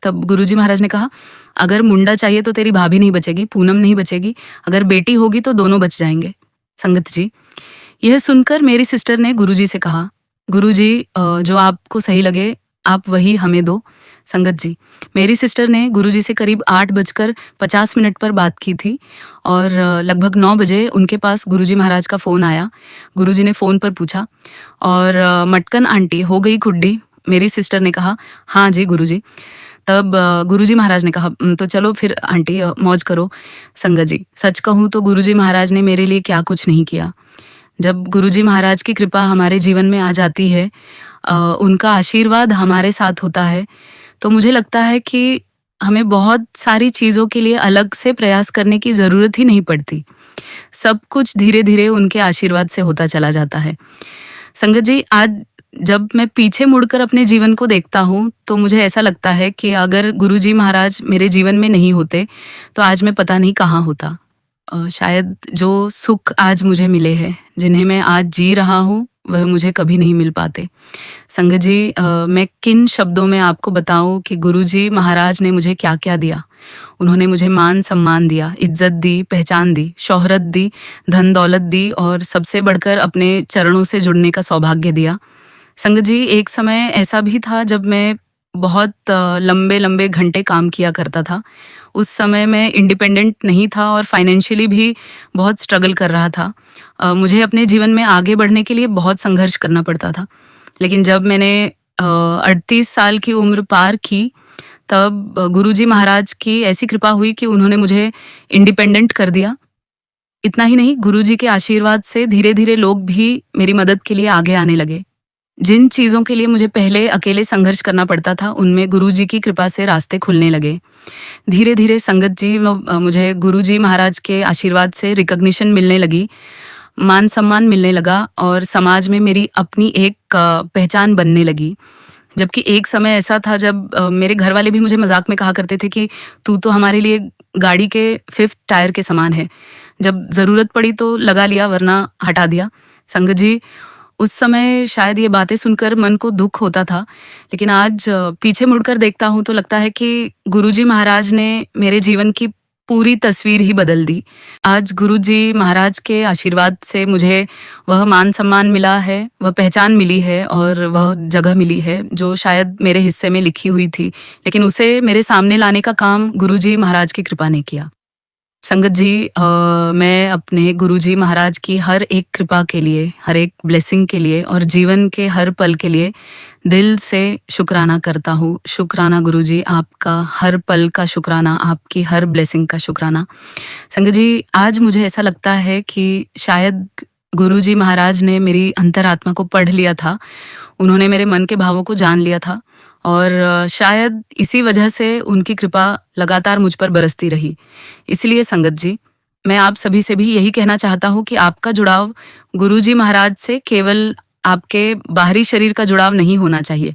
तब गुरुजी महाराज ने कहा, अगर मुंडा चाहिए तो तेरी भाभी नहीं बचेगी, पूनम नहीं बचेगी, अगर बेटी होगी तो दोनों बच जाएंगे। संगत जी, यह सुनकर मेरी सिस्टर ने गुरुजी से कहा, गुरुजी जो आपको सही लगे आप वही हमें दो। संगत जी, मेरी सिस्टर ने गुरुजी से करीब 8:50 पर बात की थी और लगभग 9 बजे उनके पास गुरुजी महाराज का फ़ोन आया। गुरुजी ने फ़ोन पर पूछा और मटकन आंटी हो गई खुड्डी? मेरी सिस्टर ने कहा, हाँ जी गुरुजी। तब गुरुजी महाराज ने कहा, तो चलो फिर आंटी मौज करो। संगत जी, सच कहूँ तो गुरुजी महाराज ने मेरे लिए क्या कुछ नहीं किया। जब गुरुजी महाराज की कृपा हमारे जीवन में आ जाती है, उनका आशीर्वाद हमारे साथ होता है, तो मुझे लगता है कि हमें बहुत सारी चीज़ों के लिए अलग से प्रयास करने की ज़रूरत ही नहीं पड़ती। सब कुछ धीरे-धीरे उनके आशीर्वाद से होता चला जाता है। संगत जी, आज जब मैं पीछे मुड़कर अपने जीवन को देखता हूँ, तो मुझे ऐसा लगता है कि अगर गुरुजी महाराज मेरे जीवन में नहीं होते, तो आज मैं पता नहीं कहाँ होता। शायद जो सुख आज मुझे मिले हैं, जिन्हें मैं आज जी रहा हूँ, वह मुझे कभी नहीं मिल पाते। संगत जी, मैं किन शब्दों में आपको बताऊँ कि गुरुजी महाराज ने मुझे क्या-क्या दिया। उन्होंने मुझे मान-सम्मान दिया, इज़्ज़त दी, पहचान दी, शोहरत दी, धन-दौलत दी और सबसे बढ़कर अपने चरणों से जुड़ने का सौभाग्य दिया। संगत जी, एक समय ऐसा भी था जब मैं बहुत लंबे-लंबे घंटे काम किया करता था। उस समय मैं इंडिपेंडेंट नहीं था और फाइनेंशियली भी बहुत स्ट्रगल कर रहा था। मुझे अपने जीवन में आगे बढ़ने के लिए बहुत संघर्ष करना पड़ता था। लेकिन जब मैंने 38 साल की उम्र पार की, तब गुरुजी महाराज की ऐसी कृपा हुई कि उन्होंने मुझे इंडिपेंडेंट कर दिया। इतना ही नहीं, गुरुजी के आशीर्वाद से धीरे-धीरे लोग भी मेरी मदद के लिए आगे आने लगे। जिन चीज़ों के लिए मुझे पहले अकेले संघर्ष करना पड़ता था, उनमें गुरुजी की कृपा से रास्ते खुलने लगे। धीरे-धीरे संगत जी, मुझे गुरुजी महाराज के आशीर्वाद से रिकॉग्निशन मिलने लगी, मान-सम्मान मिलने लगा और समाज में मेरी अपनी एक पहचान बनने लगी। जबकि एक समय ऐसा था जब मेरे घर वाले भी मुझे मज़ाक में कहा करते थे कि तू तो हमारे लिए गाड़ी के 5th टायर के समान है। जब ज़रूरत पड़ी तो लगा लिया, वरना हटा दिया। संगत जी, उस समय शायद ये बातें सुनकर मन को दुःख होता था, लेकिन आज पीछे मुड़कर देखता हूँ तो लगता है कि गुरुजी महाराज ने मेरे जीवन की पूरी तस्वीर ही बदल दी। आज गुरुजी महाराज के आशीर्वाद से मुझे वह मान-सम्मान मिला है, वह पहचान मिली है और वह जगह मिली है, जो शायद मेरे हिस्से में लिखी हुई थी, लेकिन उसे मेरे सामने लाने का काम गुरुजी महाराज की कृपा ने किया। संगत जी, मैं अपने गुरुजी महाराज की हर एक कृपा के लिए, हर एक ब्लेसिंग के लिए और जीवन के हर पल के लिए दिल से शुक्राना करता हूँ। शुक्राना गुरुजी, आपका हर पल का शुक्राना, आपकी हर ब्लेसिंग का शुक्राना। संगत जी, आज मुझे ऐसा लगता है कि शायद गुरुजी महाराज ने मेरी अंतरात्मा को पढ़ लिया था। उन्होंने मेरे मन के भावों को जान लिया था और शायद इसी वजह से उनकी कृपा लगातार मुझ पर बरसती रही। इसलिए संगत जी, मैं आप सभी से भी यही कहना चाहता हूँ कि आपका जुड़ाव गुरुजी महाराज से केवल आपके बाहरी शरीर का जुड़ाव नहीं होना चाहिए,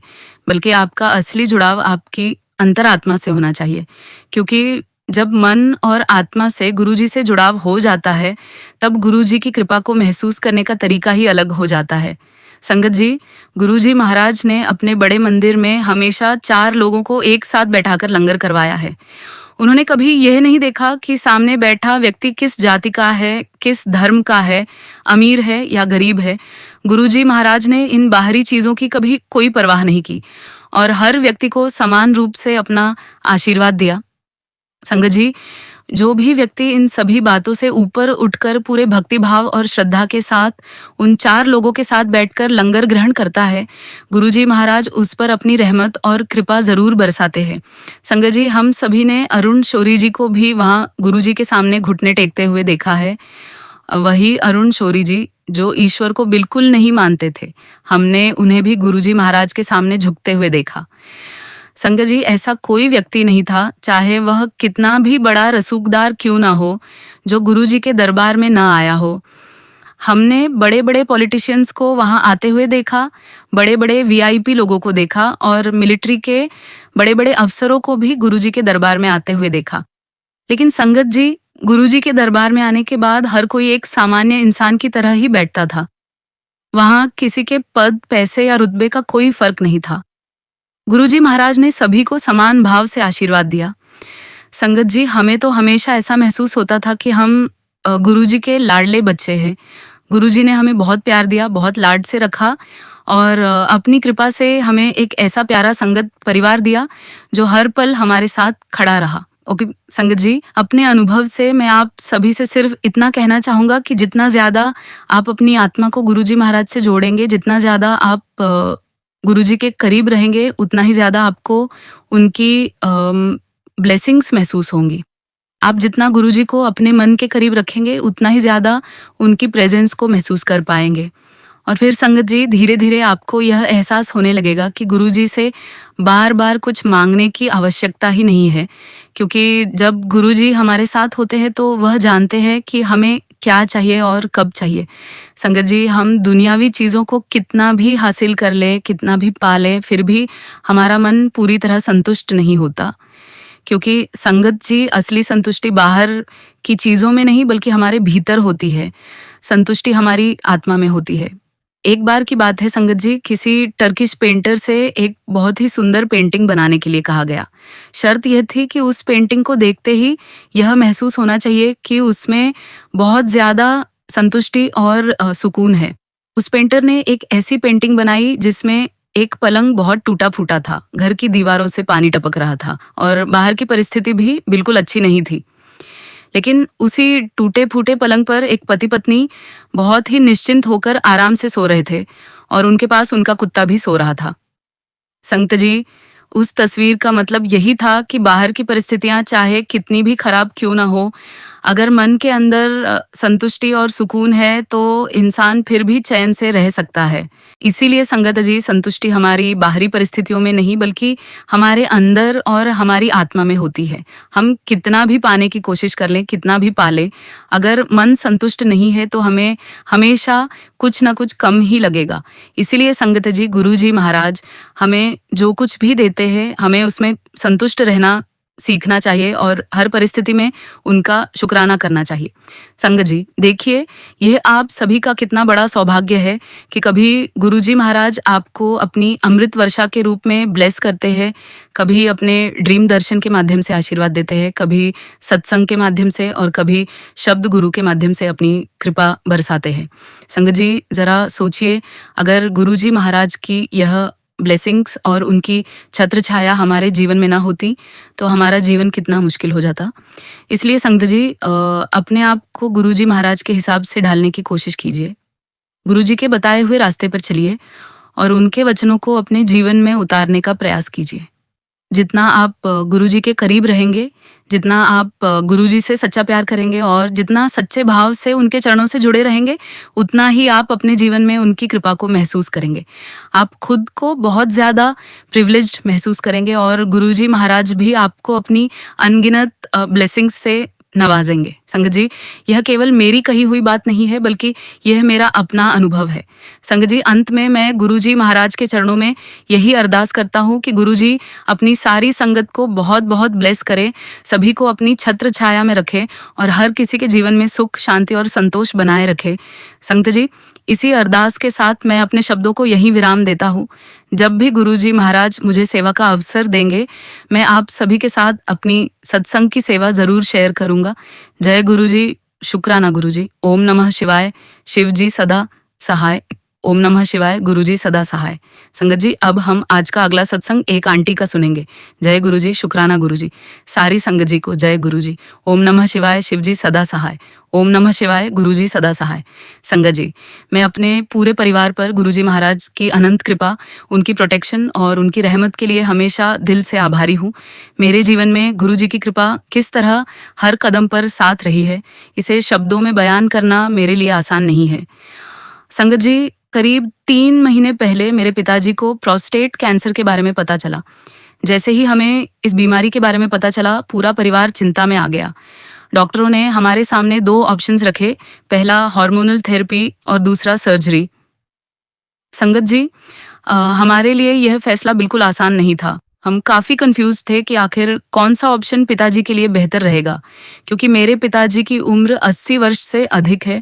बल्कि आपका असली जुड़ाव आपकी अंतरात्मा से होना चाहिए। क्योंकि जब मन और आत्मा से गुरुजी से जुड़ाव हो जाता है, तब गुरुजी की कृपा को महसूस करने का तरीका ही अलग हो जाता है। संगत जी, गुरुजी महाराज ने अपने बड़े मंदिर में हमेशा 4 लोगों को एक साथ बैठाकर लंगर करवाया है। उन्होंने कभी यह नहीं देखा कि सामने बैठा व्यक्ति किस जाति का है, किस धर्म का है, अमीर है या गरीब है। गुरुजी महाराज ने इन बाहरी चीज़ों की कभी कोई परवाह नहीं की और हर व्यक्ति को समान रूप से अपना आशीर्वाद दिया। संगत जी, जो भी व्यक्ति इन सभी बातों से ऊपर उठकर पूरे भक्तिभाव और श्रद्धा के साथ उन 4 लोगों के साथ बैठकर लंगर ग्रहण करता है, गुरुजी महाराज उस पर अपनी रहमत और कृपा जरूर बरसाते हैं। संगत जी, हम सभी ने अरुण शौरी जी को भी वहाँ गुरुजी के सामने घुटने टेकते हुए देखा है। वही अरुण शौरी जी जो ईश्वर को बिल्कुल नहीं मानते थे, हमने उन्हें भी गुरुजी महाराज के सामने झुकते हुए देखा। संगत जी, ऐसा कोई व्यक्ति नहीं था, चाहे वह कितना भी बड़ा रसूखदार क्यों ना हो, जो गुरुजी के दरबार में ना आया हो। हमने बड़े बड़े पॉलिटिशियंस को वहां आते हुए देखा, बड़े बड़े वीआईपी लोगों को देखा और मिलिट्री के बड़े बड़े अफसरों को भी गुरुजी के दरबार में आते हुए देखा। लेकिन संगत जी, गुरुजी के दरबार में आने के बाद हर कोई एक सामान्य इंसान की तरह ही बैठता था। वहां किसी के पद, पैसे या रुतबे का कोई फर्क नहीं था। गुरुजी महाराज ने सभी को समान भाव से आशीर्वाद दिया। संगत जी, हमें तो हमेशा ऐसा महसूस होता था कि हम गुरुजी के लाडले बच्चे हैं। गुरुजी ने हमें बहुत प्यार दिया, बहुत लाड से रखा और अपनी कृपा से हमें एक ऐसा प्यारा संगत परिवार दिया जो हर पल हमारे साथ खड़ा रहा। ओके संगत जी, अपने अनुभव से मैं आप सभी से सिर्फ इतना कहना चाहूँगा कि जितना ज़्यादा आप अपनी आत्मा को गुरुजी महाराज से जोड़ेंगे, जितना ज़्यादा आप गुरुजी के करीब रहेंगे, उतना ही ज़्यादा आपको उनकी ब्लेसिंग्स महसूस होंगी। आप जितना गुरुजी को अपने मन के करीब रखेंगे, उतना ही ज़्यादा उनकी प्रेजेंस को महसूस कर पाएंगे। और फिर संगत जी, धीरे धीरे आपको यह एहसास होने लगेगा कि गुरुजी से बार बार कुछ मांगने की आवश्यकता ही नहीं है, क्योंकि जब गुरुजी हमारे साथ होते हैं तो वह जानते हैं कि हमें क्या चाहिए और कब चाहिए। संगत जी, हम दुनियावी चीज़ों को कितना भी हासिल कर लें, कितना भी पा लें, फिर भी हमारा मन पूरी तरह संतुष्ट नहीं होता, क्योंकि संगत जी, असली संतुष्टि बाहर की चीज़ों में नहीं बल्कि हमारे भीतर होती है। संतुष्टि हमारी आत्मा में होती है। एक बार की बात है संगत जी, किसी टर्किश पेंटर से एक बहुत ही सुंदर पेंटिंग बनाने के लिए कहा गया। शर्त यह थी कि उस पेंटिंग को देखते ही यह महसूस होना चाहिए कि उसमें बहुत ज़्यादा संतुष्टि और सुकून है। उस पेंटर ने एक ऐसी पेंटिंग बनाई जिसमें एक पलंग बहुत टूटा फूटा था, घर की दीवारों से पानी टपक रहा था और बाहर की परिस्थिति भी बिल्कुल अच्छी नहीं थी। लेकिन उसी टूटे फूटे पलंग पर एक पति पत्नी बहुत ही निश्चिंत होकर आराम से सो रहे थे और उनके पास उनका कुत्ता भी सो रहा था। संगत जी, उस तस्वीर का मतलब यही था कि बाहर की परिस्थितियां चाहे कितनी भी खराब क्यों ना हो, अगर मन के अंदर संतुष्टि और सुकून है तो इंसान फिर भी चैन से रह सकता है। इसीलिए संगत जी, संतुष्टि हमारी बाहरी परिस्थितियों में नहीं बल्कि हमारे अंदर और हमारी आत्मा में होती है। हम कितना भी पाने की कोशिश कर लें, कितना भी पा लें, अगर मन संतुष्ट नहीं है तो हमें हमेशा कुछ ना कुछ कम ही लगेगा। इसीलिए संगत जी, गुरुजी महाराज हमें जो कुछ भी देते हैं, हमें उसमें संतुष्ट रहना सीखना चाहिए और हर परिस्थिति में उनका शुक्राना करना चाहिए। संगत जी, देखिए, यह आप सभी का कितना बड़ा सौभाग्य है कि कभी गुरुजी महाराज आपको अपनी अमृत वर्षा के रूप में ब्लेस करते हैं, कभी अपने ड्रीम दर्शन के माध्यम से आशीर्वाद देते हैं, कभी सत्संग के माध्यम से और कभी शब्द गुरु के माध्यम से अपनी कृपा बरसाते हैं। संगत जी, जरा सोचिए, अगर गुरुजी महाराज की यह ब्लेसिंग्स और उनकी छत्र छाया हमारे जीवन में ना होती तो हमारा जीवन कितना मुश्किल हो जाता। इसलिए संगत जी, अपने आप को गुरुजी महाराज के हिसाब से ढालने की कोशिश कीजिए। गुरुजी के बताए हुए रास्ते पर चलिए और उनके वचनों को अपने जीवन में उतारने का प्रयास कीजिए। जितना आप गुरुजी के करीब रहेंगे, जितना आप गुरुजी से सच्चा प्यार करेंगे और जितना सच्चे भाव से उनके चरणों से जुड़े रहेंगे, उतना ही आप अपने जीवन में उनकी कृपा को महसूस करेंगे। आप खुद को बहुत ज़्यादा प्रिविलेज्ड महसूस करेंगे और गुरुजी महाराज भी आपको अपनी अनगिनत ब्लेसिंग्स से नवाजेंगे। संगत जी, यह केवल मेरी कही हुई बात नहीं है बल्कि यह मेरा अपना अनुभव है। संगत जी, अंत में मैं गुरुजी महाराज के चरणों में यही अरदास करता हूँ कि गुरुजी अपनी सारी संगत को बहुत बहुत ब्लेस करे, सभी को अपनी छत्र छाया में रखे और हर किसी के जीवन में सुख, शांति और संतोष बनाए रखे। संगत जी, इसी अरदास के साथ मैं अपने शब्दों को यहीं विराम देता हूँ। जब भी गुरुजी महाराज मुझे सेवा का अवसर देंगे, मैं आप सभी के साथ अपनी सत्संग की सेवा ज़रूर शेयर करूँगा। जय गुरुजी, शुक्राना गुरुजी। ओम नमः शिवाय, शिव जी सदा सहाय। ओम नमः शिवाय, गुरुजी सदा सहाय। संगत जी, अब हम आज का अगला सत्संग एक आंटी का सुनेंगे। जय गुरुजी, शुक्राना गुरुजी। सारी संगत जी को जय गुरुजी। ओम नमः शिवाय, शिव जी सदा सहाय। ओम नमः शिवाय, गुरुजी सदा सहाय। संगत जी, मैं अपने पूरे परिवार पर गुरुजी महाराज की अनंत कृपा, उनकी प्रोटेक्शन और उनकी रहमत के लिए हमेशा दिल से आभारी हूँ। मेरे जीवन में गुरुजी की कृपा किस तरह हर कदम पर साथ रही है, इसे शब्दों में बयान करना मेरे लिए आसान नहीं है। संगत जी, करीब 3 महीने पहले मेरे पिताजी को प्रोस्टेट कैंसर के बारे में पता चला। जैसे ही हमें इस बीमारी के बारे में पता चला, पूरा परिवार चिंता में आ गया। डॉक्टरों ने हमारे सामने 2 ऑप्शंस रखे, पहला हार्मोनल थेरेपी और दूसरा सर्जरी। संगत जी, हमारे लिए यह फैसला बिल्कुल आसान नहीं था। हम काफ़ी कंफ्यूज थे कि आखिर कौन सा ऑप्शन पिताजी के लिए बेहतर रहेगा, क्योंकि मेरे पिताजी की उम्र 80 वर्ष से अधिक है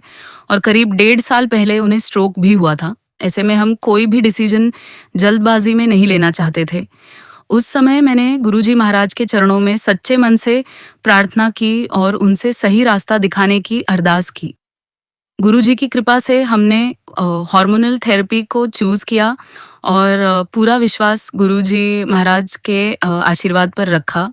और करीब 1.5 साल पहले उन्हें स्ट्रोक भी हुआ था। ऐसे में हम कोई भी डिसीजन जल्दबाजी में नहीं लेना चाहते थे। उस समय मैंने गुरुजी महाराज के चरणों में सच्चे मन से प्रार्थना की और उनसे सही रास्ता दिखाने की अरदास की। गुरुजी की कृपा से हमने हार्मोनल थेरेपी को चूज़ किया और पूरा विश्वास गुरुजी महाराज के आशीर्वाद पर रखा।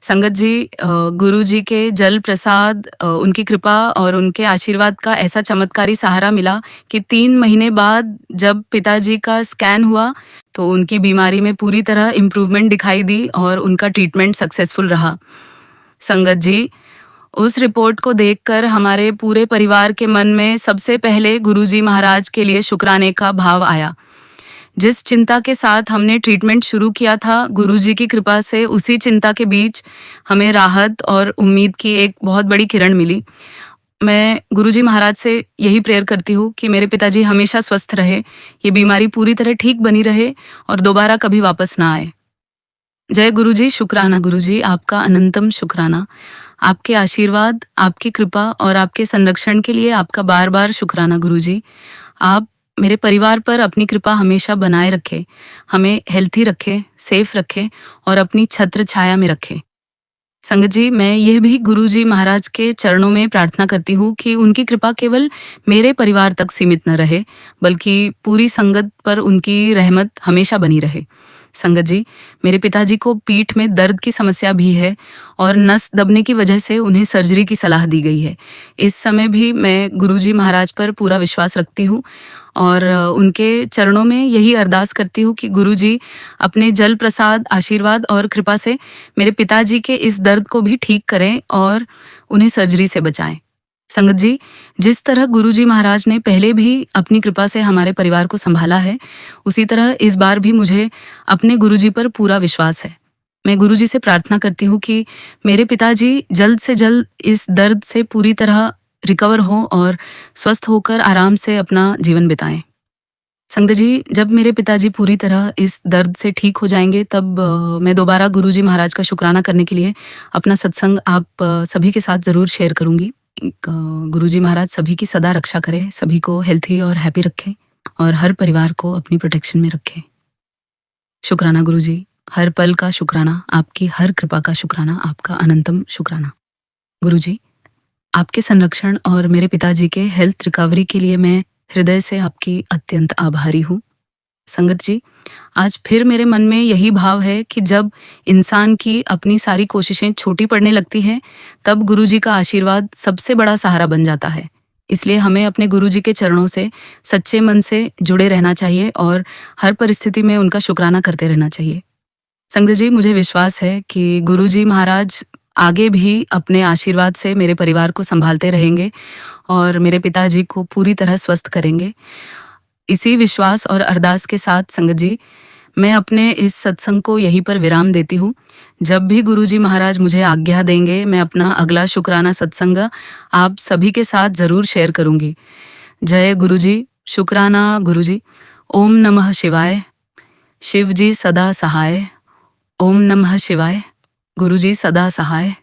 संगत जी, गुरुजी के जल प्रसाद, उनकी कृपा और उनके आशीर्वाद का ऐसा चमत्कारी सहारा मिला कि 3 महीने बाद जब पिताजी का स्कैन हुआ तो उनकी बीमारी में पूरी तरह इम्प्रूवमेंट दिखाई दी और उनका ट्रीटमेंट सक्सेसफुल रहा। संगत जी, उस रिपोर्ट को देखकर हमारे पूरे परिवार के मन में सबसे पहले गुरुजी महाराज के लिए शुक्राने का भाव आया। जिस चिंता के साथ हमने ट्रीटमेंट शुरू किया था, गुरुजी की कृपा से उसी चिंता के बीच हमें राहत और उम्मीद की एक बहुत बड़ी किरण मिली। मैं गुरुजी महाराज से यही प्रेयर करती हूँ कि मेरे पिताजी हमेशा स्वस्थ रहे, ये बीमारी पूरी तरह ठीक बनी रहे और दोबारा कभी वापस ना आए। जय गुरुजी, शुक्राना गुरुजी, आपका अनंतम शुक्राना। आपके आशीर्वाद, आपकी कृपा और आपके संरक्षण के लिए आपका बार बार शुक्राना गुरुजी। आप मेरे परिवार पर अपनी कृपा हमेशा बनाए रखें, हमें हेल्थी रखें, सेफ रखें और अपनी छत्र छाया में रखें। संगत जी, मैं यह भी गुरुजी महाराज के चरणों में प्रार्थना करती हूँ कि उनकी कृपा केवल मेरे परिवार तक सीमित न रहे, बल्कि पूरी संगत पर उनकी रहमत हमेशा बनी रहे। संगत जी, मेरे पिताजी को पीठ में दर्द की समस्या भी है और नस दबने की वजह से उन्हें सर्जरी की सलाह दी गई है। इस समय भी मैं गुरुजी महाराज पर पूरा विश्वास रखती हूँ और उनके चरणों में यही अरदास करती हूँ कि गुरुजी अपने जल प्रसाद, आशीर्वाद और कृपा से मेरे पिताजी के इस दर्द को भी ठीक करें और उन्हें सर्जरी से बचाएं। संगत जी, जिस तरह गुरुजी महाराज ने पहले भी अपनी कृपा से हमारे परिवार को संभाला है, उसी तरह इस बार भी मुझे अपने गुरुजी पर पूरा विश्वास है। मैं गुरुजी से प्रार्थना करती हूँ कि मेरे पिताजी जल्द से जल्द इस दर्द से पूरी तरह रिकवर हो और स्वस्थ होकर आराम से अपना जीवन बिताएं। संगत जी, जब मेरे पिताजी पूरी तरह इस दर्द से ठीक हो जाएंगे, तब मैं दोबारा गुरुजी महाराज का शुक्राना करने के लिए अपना सत्संग आप सभी के साथ ज़रूर शेयर करूँगी। गुरुजी महाराज सभी की सदा रक्षा करें, सभी को हेल्थी और हैप्पी रखें और हर परिवार को अपनी प्रोटेक्शन में रखें। शुक्राना गुरुजी, हर पल का शुक्राना, आपकी हर कृपा का शुक्राना, आपका अनंतम शुक्राना। गुरुजी, आपके संरक्षण और मेरे पिताजी के हेल्थ रिकवरी के लिए मैं हृदय से आपकी अत्यंत आभारी हूँ। संगत जी, आज फिर मेरे मन में यही भाव है कि जब इंसान की अपनी सारी कोशिशें छोटी पड़ने लगती हैं, तब गुरुजी का आशीर्वाद सबसे बड़ा सहारा बन जाता है। इसलिए हमें अपने गुरुजी के चरणों से सच्चे मन से जुड़े रहना चाहिए और हर परिस्थिति में उनका शुक्राना करते रहना चाहिए। संगत जी, मुझे विश्वास है कि गुरुजी महाराज आगे भी अपने आशीर्वाद से मेरे परिवार को संभालते रहेंगे और मेरे पिताजी को पूरी तरह स्वस्थ करेंगे। इसी विश्वास और अरदास के साथ संगत जी, मैं अपने इस सत्संग को यहीं पर विराम देती हूँ। जब भी गुरुजी महाराज मुझे आज्ञा देंगे, मैं अपना अगला शुक्राना सत्संग आप सभी के साथ ज़रूर शेयर करूँगी। जय गुरुजी, शुक्राना गुरुजी। ओम नमः शिवाय, शिव जी सदा सहाय। ओम नमः शिवाय, गुरुजी सदा सहाय।